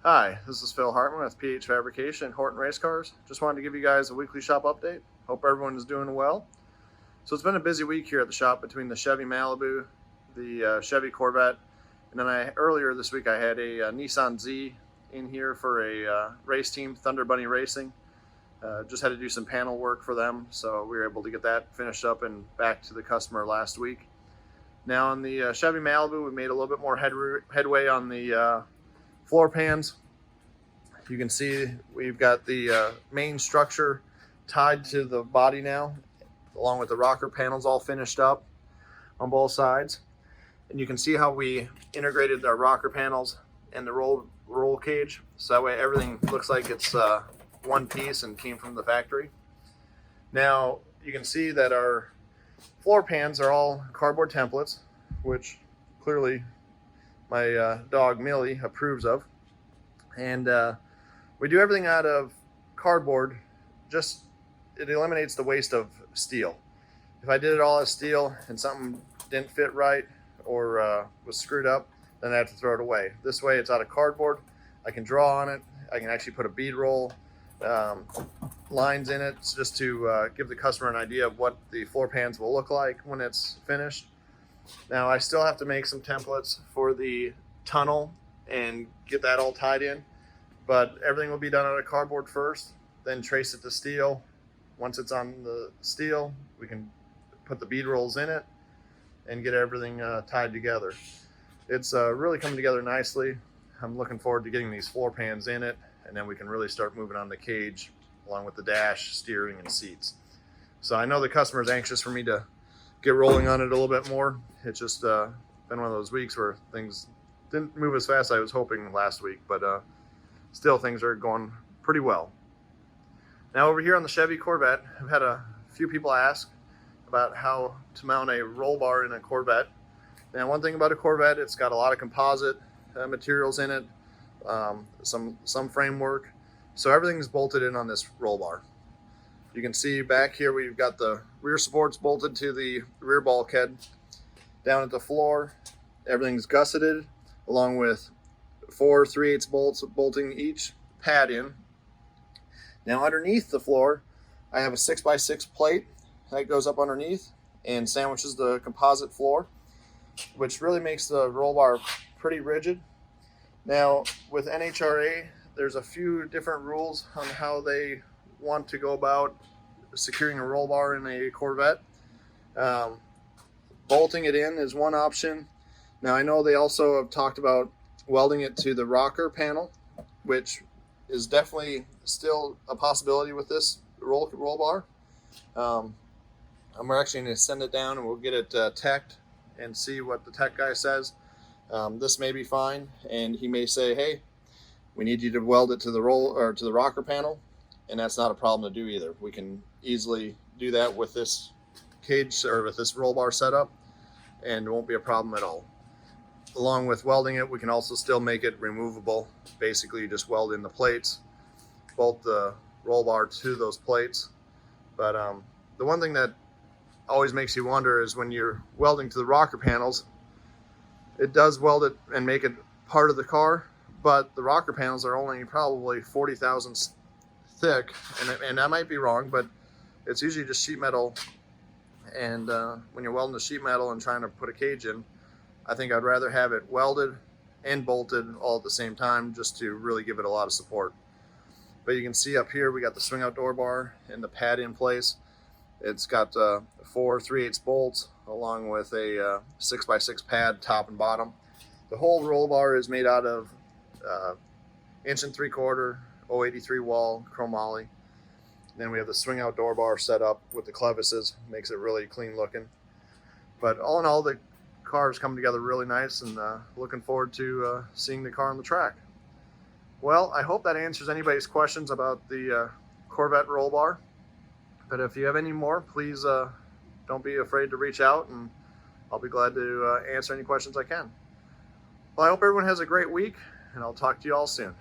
Hi, this is Phil Hartman with PH Fabrication, Horton Race Cars. Just wanted to give you guys a weekly shop update. Hope everyone is doing well. So it's been a busy week here at the shop between the Chevy Malibu, the Chevy Corvette, and then earlier this week I had a Nissan Z in here for a race team, Thunder Bunny Racing. Just had to do some panel work for them, so we were able to get that finished up and back to the customer last week. Now on the Chevy Malibu, we made a little bit more headway on the floor pans. You can see we've got the main structure tied to the body now, along with the rocker panels all finished up on both sides. And you can see how we integrated our rocker panels and the roll cage, so that way everything looks like it's one piece and came from the factory. Now you can see that our floor pans are all cardboard templates, which clearly my dog Millie approves of. And we do everything out of cardboard. Just it eliminates the waste of steel. If I did it all as steel and something didn't fit right or was screwed up, then I have to throw it away. This way it's out of cardboard. I can draw on it. I can actually put a bead roll lines in it just to give the customer an idea of what the floor pans will look like when it's finished. Now I still have to make some templates for the tunnel and get that all tied in, but everything will be done out of cardboard first, then trace it to steel. Once it's on the steel, we can put the bead rolls in it and get everything tied together. It's really coming together nicely. I'm looking forward to getting these floor pans in it, and then we can really start moving on the cage along with the dash, steering, and seats. So I know the customer is anxious for me to get rolling on it a little bit more. It's just been one of those weeks where things didn't move as fast as I was hoping last week, but still things are going pretty well. Now over here on the Chevy Corvette, I've had a few people ask about how to mount a roll bar in a Corvette. Now one thing about a Corvette, it's got a lot of composite materials in it, some framework, so everything's bolted in on this roll bar. You can see back here we've got the rear supports bolted to the rear bulkhead. Down at the floor, everything's gusseted, along with 4 3/8 bolts bolting each pad in. Now underneath the floor, I have a 6x6 plate that goes up underneath and sandwiches the composite floor, which really makes the roll bar pretty rigid. Now with NHRA, there's a few different rules on how they want to go about securing a roll bar in a Corvette. Bolting it in is one option. Now I know they also have talked about welding it to the rocker panel, which is definitely still a possibility with this roll bar. We're actually going to send it down and we'll get it teched and see what the tech guy says. This may be fine, and he may say, hey, we need you to weld it to the to the rocker panel, and that's not a problem to do either. We can easily do that with this cage or with this roll bar setup, and it won't be a problem at all. Along with welding it, we can also still make it removable. Basically you just weld in the plates, bolt the roll bar to those plates. But the one thing that always makes you wonder is when you're welding to the rocker panels, it does weld it and make it part of the car, but the rocker panels are only probably 40 thousandths thick, and I might be wrong, but it's usually just sheet metal. And when you're welding the sheet metal and trying to put a cage in, I think I'd rather have it welded and bolted all at the same time, just to really give it a lot of support. But you can see up here we got the swing out door bar and the pad in place. It's got 4 3/8 bolts along with a 6x6 pad top and bottom. The whole roll bar is made out of 1 3/4 083 wall chromoly. Then we have the swing out door bar set up with the clevises, makes it really clean looking. But all in all, the car is coming together really nice, and looking forward to seeing the car on the track. Well, I hope that answers anybody's questions about the Corvette roll bar. But if you have any more, please don't be afraid to reach out, and I'll be glad to answer any questions I can. Well, I hope everyone has a great week, and I'll talk to you all soon.